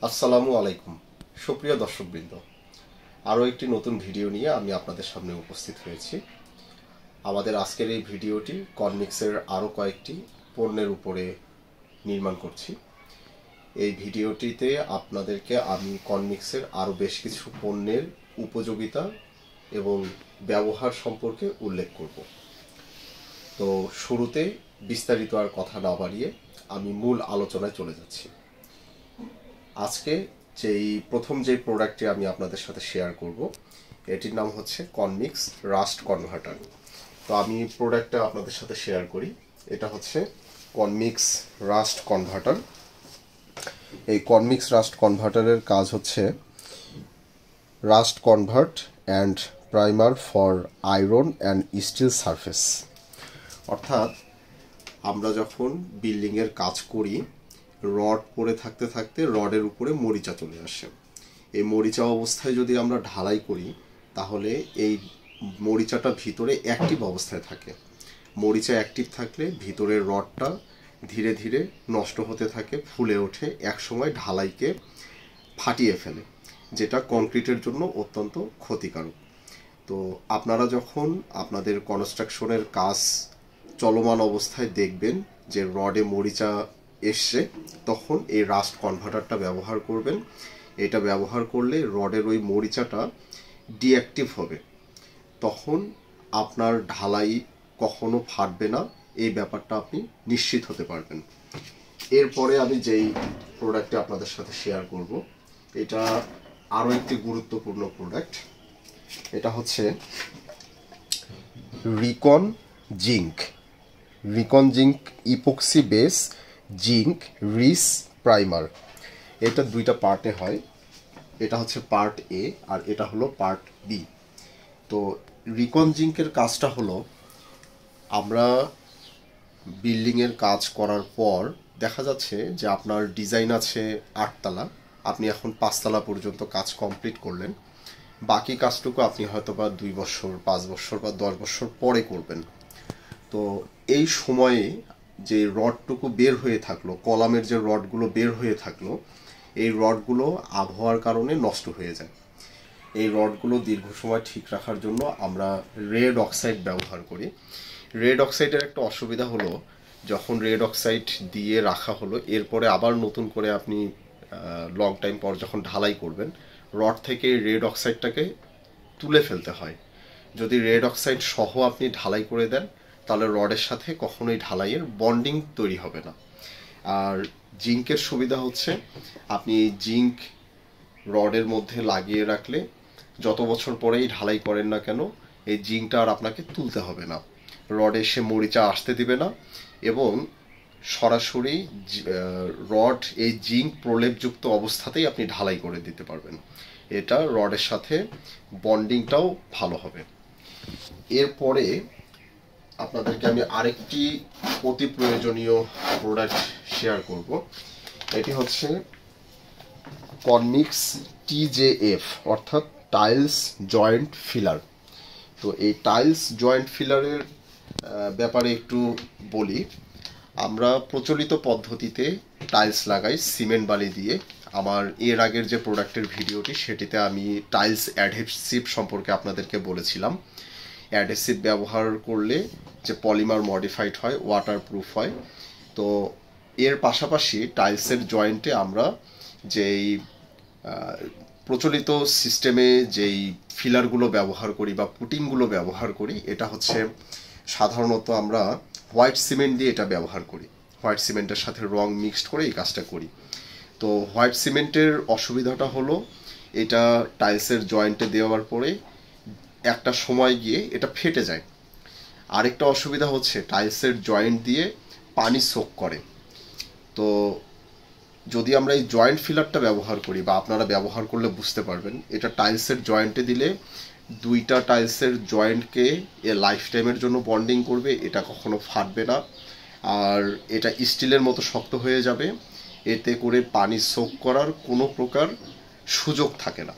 আসসালামু আলাইকুম সুপ্রিয় দর্শকবৃন্দ, আরও একটি নতুন ভিডিও নিয়ে আমি আপনাদের সামনে উপস্থিত হয়েছি। আমাদের আজকের এই ভিডিওটি কনমিক্সের আরও কয়েকটি পণ্যের উপরে নির্মাণ করছি। এই ভিডিওটিতে আপনাদেরকে আমি কনমিক্সের আরও বেশ কিছু পণ্যের উপযোগিতা এবং ব্যবহার সম্পর্কে উল্লেখ করব। তো শুরুতে বিস্তারিত আর কথা না বাড়িয়ে আমি মূল আলোচনায় চলে যাচ্ছি। আজকে প্রথম যে প্রোডাক্টটি আমি আপনাদের সাথে শেয়ার করব, এটির নাম হচ্ছে কনমিক্স রাস্ট কনভার্টার। তো আমি প্রোডাক্টটা আপনাদের সাথে শেয়ার করি। এটা হচ্ছে কনমিক্স রাস্ট কনভার্টার। এই কনমিক্স রাস্ট কনভার্টারের কাজ হচ্ছে rust convert and primer for iron and steel surface. অর্থাৎ আমরা যখন বিল্ডিংয়ের কাজ করি, রড পরে থাকতে থাকতে রডের উপরে মরিচা চলে আসে। এই মরিচা অবস্থায় যদি আমরা ঢালাই করি, তাহলে এই মরিচাটা ভিতরে অ্যাক্টিভ অবস্থায় থাকে। মরিচা অ্যাক্টিভ থাকলে ভিতরের রডটা ধীরে ধীরে নষ্ট হতে থাকে, ফুলে ওঠে, একসময় ঢালাইকে ফাটিয়ে ফেলে, যেটা কংক্রিটের জন্য অত্যন্ত ক্ষতিকারক। তো আপনারা যখন আপনাদের কনস্ট্রাকশনের কাজ চলমান অবস্থায় দেখবেন যে রডে মরিচা এসছে, তখন এই রাস্ট কনভার্টারটা ব্যবহার করবেন। এটা ব্যবহার করলে রডের ওই মরিচাটা ডিঅ্যাক্টিভ হবে, তখন আপনার ঢালাই কখনো ফাটবে না, এই ব্যাপারটা আপনি নিশ্চিত হতে পারবেন। এরপরে আমি যেই প্রোডাক্টটি আপনাদের সাথে শেয়ার করব, এটা আরও একটি গুরুত্বপূর্ণ প্রোডাক্ট। এটা হচ্ছে রিকন জিঙ্ক ইপক্সি বেস জিঙ্ক রিস প্রাইমার। এটা দুইটা পার্টে হয়। এটা হচ্ছে পার্ট এ আর এটা হলো পার্ট বি। তো রিকন জিঙ্কের কাজটা হলো, আমরা বিল্ডিংয়ের কাজ করার পর দেখা যাচ্ছে যে আপনার ডিজাইন আছে 8 তলা, আপনি এখন 5 তলা পর্যন্ত কাজ কমপ্লিট করলেন, বাকি কাজটুকু আপনি হয়তো বা 2 বছর, 5 বছর বা 10 বছর পরে করবেন। তো এই সময়ে যে রডটুকু বের হয়ে থাকলো, কলামের যে রডগুলো বের হয়ে থাকলো, এই রডগুলো আবহাওয়ার কারণে নষ্ট হয়ে যায়। এই রডগুলো দীর্ঘ সময় ঠিক রাখার জন্য আমরা রেড অক্সাইড ব্যবহার করি। রেড অক্সাইডের একটা অসুবিধা হলো, যখন রেড অক্সাইড দিয়ে রাখা হলো, এরপরে আবার নতুন করে আপনি লং টাইম পর যখন ঢালাই করবেন, রড থেকে রেড অক্সাইডটাকে তুলে ফেলতে হয়। যদি রেড অক্সাইড সহ আপনি ঢালাই করে দেন, তাহলে রডের সাথে কখনোই ঢালাইয়ের বন্ডিং তৈরি হবে না। আর জিঙ্কের সুবিধা হচ্ছে, আপনি জিঙ্ক রডের মধ্যে লাগিয়ে রাখলে যত বছর পরেই ঢালাই করেন না কেন, এই জিঙ্কটা আর আপনাকে তুলতে হবে না, রডে এসে মরিচা আসতে দিবে না, এবং সরাসরি রড এই জিঙ্ক প্রলেপযুক্ত অবস্থাতেই আপনি ঢালাই করে দিতে পারবেন। এটা রডের সাথে বন্ডিংটাও ভালো হবে। এরপরে আপনাদেরকে আমি আরেকটি অতি প্রয়োজনীয় প্রোডাক্ট শেয়ার করব। এটি হচ্ছে কনমিক্স TJF, অর্থাৎ টাইলস জয়েন্ট ফিলার। তো এই টাইলস জয়েন্ট ফিলারের ব্যাপারে একটু বলি। আমরা প্রচলিত পদ্ধতিতে টাইলস লাগাই সিমেন্ট বালি দিয়ে। আমার এর আগের যে প্রোডাক্টের ভিডিওটি, সেটিতে আমি টাইলস অ্যাডহেসিভ সম্পর্কে আপনাদেরকে বলেছিলাম। অ্যাডহেসিভ ব্যবহার করলে যে পলিমার মডিফাইড হয়, ওয়াটারপ্রুফ হয়। তো এর পাশাপাশি টাইলসের জয়েন্টে আমরা যেই প্রচলিত সিস্টেমে যেই ফিলারগুলো ব্যবহার করি বা পুটিংগুলো ব্যবহার করি, এটা হচ্ছে সাধারণত আমরা হোয়াইট সিমেন্ট দিয়ে এটা ব্যবহার করি। হোয়াইট সিমেন্টের সাথে রং মিক্সড করে এই কাজটা করি। তো হোয়াইট সিমেন্টের অসুবিধাটা হলো, এটা টাইলসের জয়েন্টে দেওয়ার পরে একটা সময় গিয়ে এটা ফেটে যায়। আরেকটা অসুবিধা হচ্ছে, টাইলসের জয়েন্ট দিয়ে পানি সোক করে। তো যদি আমরা এই জয়েন্ট ফিলারটা ব্যবহার করি, বা আপনারা ব্যবহার করলে বুঝতে পারবেন, এটা টাইলসের জয়েন্টে দিলে দুইটা টাইলসের জয়েন্টকে এ লাইফ টাইমের জন্য বন্ডিং করবে, এটা কখনো ফাটবে না, আর এটা স্টিলের মতো শক্ত হয়ে যাবে। এতে করে পানি সোক করার কোনো প্রকার সুযোগ থাকে না।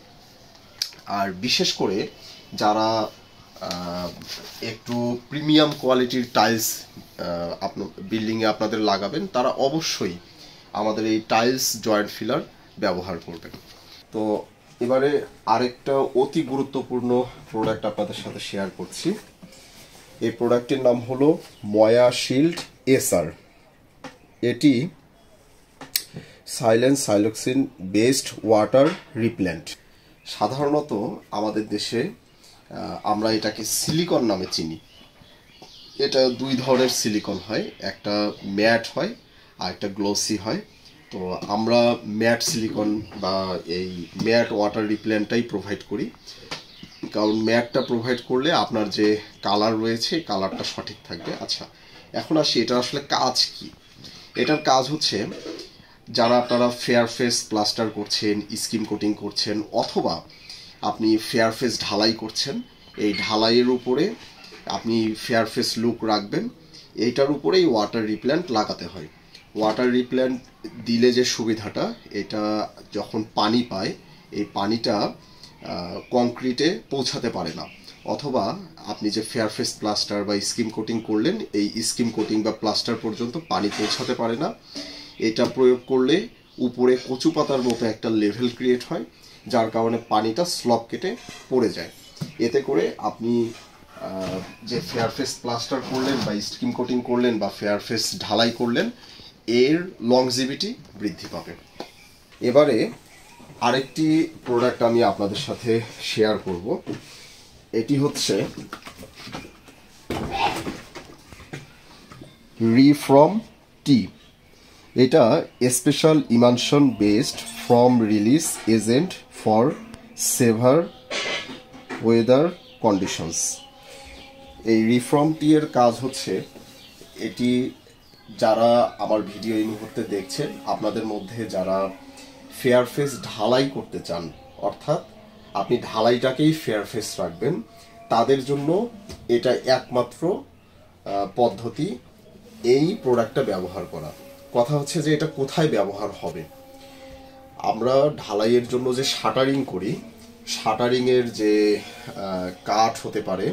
আর বিশেষ করে যারা একটু প্রিমিয়াম কোয়ালিটির টাইলস বিল্ডিংয়ে আপনাদের লাগাবেন, তারা অবশ্যই আমাদের এই টাইলস জয়েন্ট ফিলার ব্যবহার করবেন। তো এবারে আরেকটা অতি গুরুত্বপূর্ণ প্রোডাক্ট আপনাদের সাথে শেয়ার করছি। এই প্রোডাক্টের নাম হলো ময়া শিল্ড এসআর। এটি সাইলেন্স সাইলোক্সিন বেসড ওয়াটার রিপ্লেন্ট। সাধারণত আমাদের দেশে আমরা এটাকে সিলিকন নামে চিনি। এটা দুই ধরনের সিলিকন হয়, একটা ম্যাট হয় আর একটা গ্লোসি হয়। তো আমরা ম্যাট সিলিকন বা এই ম্যাট ওয়াটার রিপ্লেন্টটাই প্রোভাইড করি, কারণ ম্যাটটা প্রোভাইড করলে আপনার যে কালার রয়েছে কালারটা সঠিক থাকবে। আচ্ছা, এখন আসি এটা আসলে কাজ কি। এটার কাজ হচ্ছে, যারা আপনারা ফেয়ার ফেস প্লাস্টার করছেন, স্কিম কোটিং করছেন, অথবা আপনি ফেয়ার ফেস ঢালাই করছেন, এই ঢালাইয়ের উপরে আপনি ফেয়ার ফেস লুক রাখবেন, এইটার উপরেই ওয়াটার রিপ্লেন্ট লাগাতে হয়। ওয়াটার রিপ্লেন্ট দিলে যে সুবিধাটা, এটা যখন পানি পায় এই পানিটা কংক্রিটে পৌঁছাতে পারে না, অথবা আপনি যে ফেয়ার ফেস প্লাস্টার বা স্কিম কোটিং করলেন এই স্কিম কোটিং বা প্লাস্টার পর্যন্ত পানি পৌঁছাতে পারে না। এটা প্রয়োগ করলে উপরে কচু পাতার মতো একটা লেভেল ক্রিয়েট হয়, যার কারণে পানিটা স্লপ কেটে পড়ে যায়। এতে করে আপনি যে ফেয়ার ফেস প্লাস্টার করলেন বা স্কিম কোটিং করলেন বা ফেয়ার ফেস ঢালাই করলেন, এর লংজিভিটি বৃদ্ধি পাবে। এবারে আরেকটি প্রোডাক্ট আমি আপনাদের সাথে শেয়ার করব। এটি হচ্ছে রিফ্রম টি। এটা special emulsion based form release agent for severe weather conditions. এই রিফ্রম টি এর কাজ হচ্ছে, এটি যারা আমার ভিডিও এই মুহূর্তে দেখছেন, আপনাদের মধ্যে যারা ফেয়ার ফেস ঢালাই করতে চান, অর্থাৎ আপনি ঢালাইটাকেই ফেয়ার ফেস রাখবেন, তাদের জন্য এটা একমাত্র পদ্ধতি এই প্রোডাক্টটা ব্যবহার করা। কথা হচ্ছে যে এটা কোথায় ব্যবহার হবে। আমরা ঢালাইয়ের জন্য যে শাটারিং করি, শাটারিংয়ের যে কাঠ হতে পারে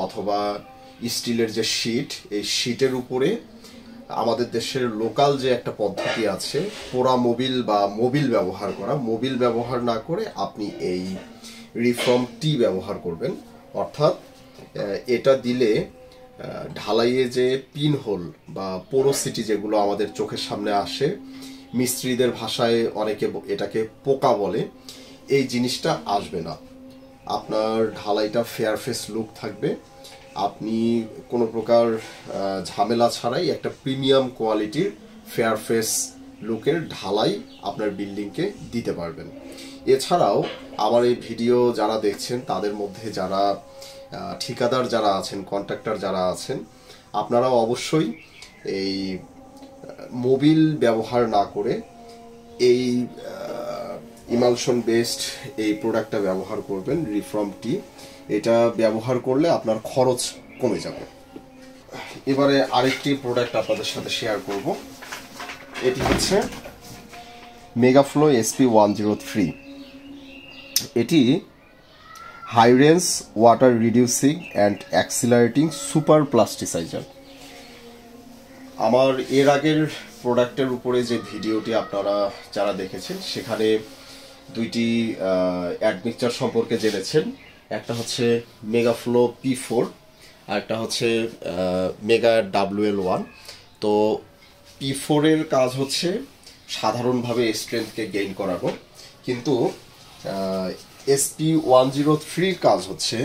অথবা স্টিলের যে শিট, এই শিটের উপরে আমাদের দেশের লোকাল যে একটা পদ্ধতি আছে পোড়া মোবিল বা মোবিল ব্যবহার করা, মোবিল ব্যবহার না করে আপনি এই রিফ্রম টি ব্যবহার করবেন। অর্থাৎ এটা দিলে ঢালাইয়ে যে পিন হোল বা পোরোসিটি যেগুলো আমাদের চোখের সামনে আসে, মিস্ত্রিদের ভাষায় অনেকে এটাকে পোকা বলে, এই জিনিসটা আসবে না। আপনার ঢালাইটা ফেয়ার ফেস লুক থাকবে। আপনি কোনো প্রকার ঝামেলা ছাড়াই একটা প্রিমিয়াম কোয়ালিটির ফেয়ার ফেস লুকের ঢালাই আপনার বিল্ডিংকে দিতে পারবেন। এছাড়াও আমার এই ভিডিও যারা দেখছেন তাদের মধ্যে যারা ঠিকাদার যারা আছেন, কন্ট্রাক্টর যারা আছেন, আপনারাও অবশ্যই এই মোবিল ব্যবহার না করে এই ইমালশন বেসড এই প্রোডাক্টটা ব্যবহার করবেন, রিফ্রম টি। এটা ব্যবহার করলে আপনার খরচ কমে যাবে। এবারে আরেকটি প্রোডাক্ট আপনাদের সাথে শেয়ার করব। এটি হচ্ছে মেগাফ্লো SP103। এটি high range water reducing and accelerating super plasticiser. আমার এর আগের প্রোডাক্টের উপরে যে ভিডিওটি আপনারা যারা দেখেছেন, সেখানে দুইটি অ্যাডমিক্সচার সম্পর্কে জেনেছেন। একটা হচ্ছে মেগাফ্লো P4 আর একটা হচ্ছে মেগা WL1। তো P4 এর কাজ হচ্ছে সাধারণভাবে স্ট্রেংথকে গেইন করানো, কিন্তু SP103 কাজ হচ্ছে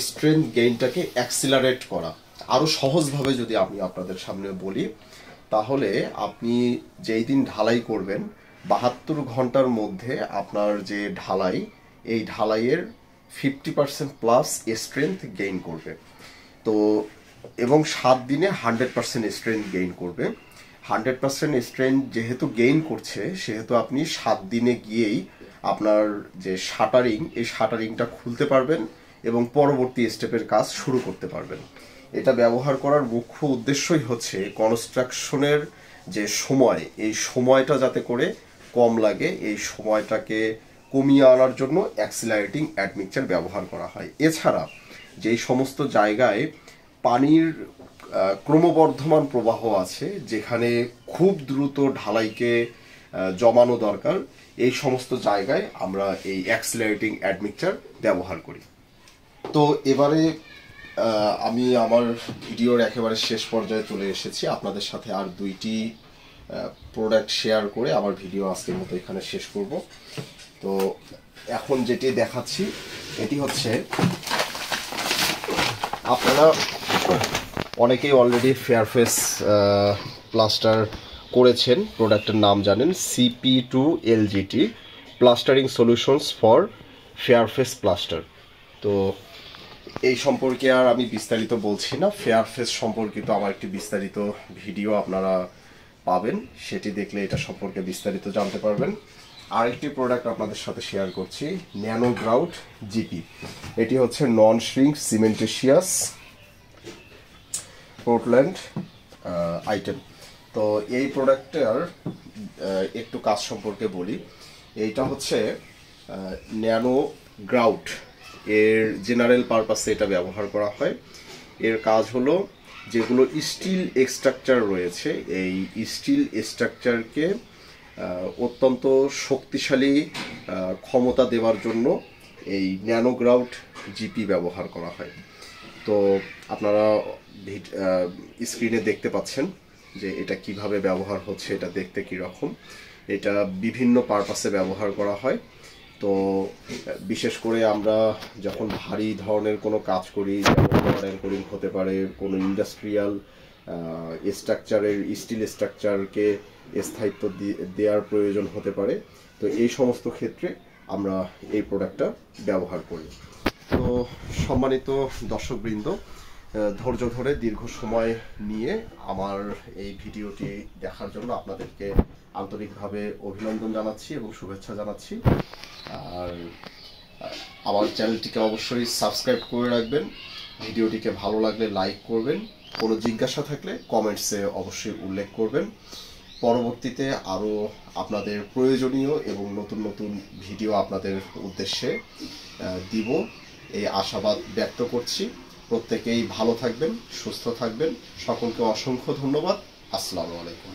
স্ট্রেংথ গেইনটাকে অ্যাক্সিলারেট করা। আরও সহজভাবে যদি আমি আপনাদের সামনে বলি, তাহলে আপনি যেই দিন ঢালাই করবেন 72 ঘন্টার মধ্যে আপনার যে ঢালাই, এই ঢালাইয়ের 50% প্লাস স্ট্রেংথ গেইন করবে। তো এবং 7 দিনে 100% স্ট্রেংথ গেইন করবে। 100% স্ট্রেংথ যেহেতু গেইন করছে, সেহেতু আপনি 7 দিনে গিয়েই আপনার যে শাটারিং, এই শাটারিংটা খুলতে পারবেন এবং পরবর্তী স্টেপের কাজ শুরু করতে পারবেন। এটা ব্যবহার করার মুখ্য উদ্দেশ্যই হচ্ছে কনস্ট্রাকশনের যে সময়, এই সময়টা যাতে করে কম লাগে, এই সময়টাকে কমিয়ে আনার জন্য অ্যাক্সিলারেটিং অ্যাডমিক্সচার ব্যবহার করা হয়। এছাড়া যেই সমস্ত জায়গায় পানির ক্রমবর্ধমান প্রবাহ আছে, যেখানে খুব দ্রুত ঢালাইকে জমানো দরকার, এই সমস্ত জায়গায় আমরা এই অ্যাক্সিলারেটিং অ্যাডমিক্সচার ব্যবহার করি। তো এবারে আমি আমার ভিডিওর একেবারে শেষ পর্যায়ে চলে এসেছি। আপনাদের সাথে আর দুইটি প্রোডাক্ট শেয়ার করে আমার ভিডিও আজকের মতো এখানে শেষ করব। তো এখন যেটি দেখাচ্ছি এটি হচ্ছে, আপনারা অনেকেই অলরেডি ফেয়ারফেস প্লাস্টার করেছেন, প্রোডাক্টের নাম জানেন, CP2LGT plastering solutions for fair face plaster. তো এই সম্পর্কে আর আমি বিস্তারিত বলছি না, ফেয়ারফেস সম্পর্কিত আমার একটি বিস্তারিত ভিডিও আপনারা পাবেন, সেটি দেখলে এটা সম্পর্কে বিস্তারিত জানতে পারবেন। আরেকটি প্রোডাক্ট আপনাদের সাথে শেয়ার করছি, ন্যানো গ্রাউট জিপি। এটি হচ্ছে নন শ্রিঙ্ক সিমেন্টেশিয়াস পোর্টল্যান্ড আইটেম। তো এই প্রোডাক্টের একটু কাজ সম্পর্কে বলি। এইটা হচ্ছে ন্যানো গ্রাউট, এর জেনারেল পারপাসে এটা ব্যবহার করা হয়। এর কাজ হলো যেগুলো স্টিল স্ট্রাকচার রয়েছে, এই স্টিল স্ট্রাকচারকে অত্যন্ত শক্তিশালী ক্ষমতা দেওয়ার জন্য এই ন্যানো গ্রাউট জিপি ব্যবহার করা হয়। তো আপনারা স্ক্রিনে দেখতে পাচ্ছেন যে এটা কিভাবে ব্যবহার হচ্ছে, এটা দেখতে কীরকম। এটা বিভিন্ন পারপাসে ব্যবহার করা হয়। তো বিশেষ করে আমরা যখন ভারী ধরনের কোনো কাজ করি, যেমন অ্যাঙ্করিং হতে পারে, কোনো ইন্ডাস্ট্রিয়াল স্ট্রাকচারের স্টিল স্ট্রাকচারকে স্থায়িত্ব দেওয়ার প্রয়োজন হতে পারে, তো এই সমস্ত ক্ষেত্রে আমরা এই প্রোডাক্টটা ব্যবহার করি। তো সম্মানিত দর্শকবৃন্দ, ধৈর্য ধরে দীর্ঘ সময় নিয়ে আমার এই ভিডিওটি দেখার জন্য আপনাদেরকে আন্তরিকভাবে অভিনন্দন জানাচ্ছি এবং শুভেচ্ছা জানাচ্ছি। আর আমার চ্যানেলটিকে অবশ্যই সাবস্ক্রাইব করে রাখবেন, ভিডিওটিকে ভালো লাগলে লাইক করবেন, কোনো জিজ্ঞাসা থাকলে কমেন্টসে অবশ্যই উল্লেখ করবেন। পরবর্তীতে আরও আপনাদের প্রয়োজনীয় এবং নতুন নতুন ভিডিও আপনাদের উদ্দেশ্যে দিব, এই আশাবাদ ব্যক্ত করছি। প্রত্যেকেই ভালো থাকবেন, সুস্থ থাকবেন। সকলকে অসংখ্য ধন্যবাদ। আসসালামু আলাইকুম।